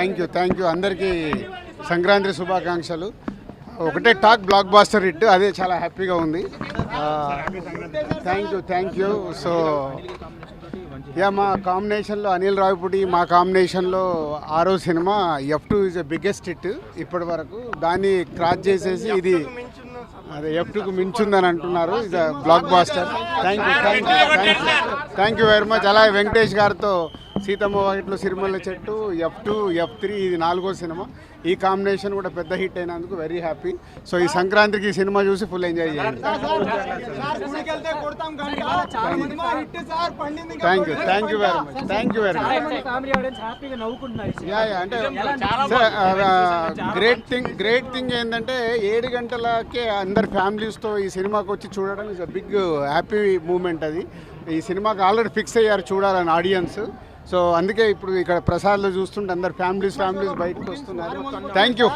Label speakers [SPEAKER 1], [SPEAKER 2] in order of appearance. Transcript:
[SPEAKER 1] Thank you అందరికీ సంక్రాంతి శుభాకాంక్షలు. ఒకటే టాక్ బ్లాక్ బాస్టర్ హిట్, అదే చాలా హ్యాపీగా ఉంది. Thank you. సో మా కాంబినేషన్లో అనిల్ రావిపూడి, మా కాంబినేషన్లో 6వ cinema F2 is a biggest hit ఇప్పటి వరకు. దాన్ని క్రాస్ చేసేసి ఇది అదే F2కు మించుందని అంటున్నారు. ఇది blockbuster. Thank you very much. అలాగే వెంకటేష్ గారితో సీతమ్మ వాకిట్లో సిరిమల్ల చెట్టు, F2, F3 ఇది 4వ సినిమా. ఈ కాంబినేషన్ కూడా పెద్ద హిట్ అయినందుకు వెరీ హ్యాపీ. సో ఈ సంక్రాంతికి ఈ సినిమా చూసి ఫుల్ ఎంజాయ్ చేయండి. Thank you very much. అంటే గ్రేట్ థింగ్ ఏంటంటే 7 గంటలకే అందరు ఫ్యామిలీస్తో ఈ సినిమాకి వచ్చి చూడడం is a big happy moment. అది ఈ సినిమాకి ఆల్రెడీ ఫిక్స్ అయ్యారు చూడాలని ఆడియన్స్. సో అందుకే ఇప్పుడు ఇక్కడ ప్రసాద్లో చూస్తుంటే అందరు ఫ్యామిలీస్ బయటకు వస్తున్నారు. Thank you.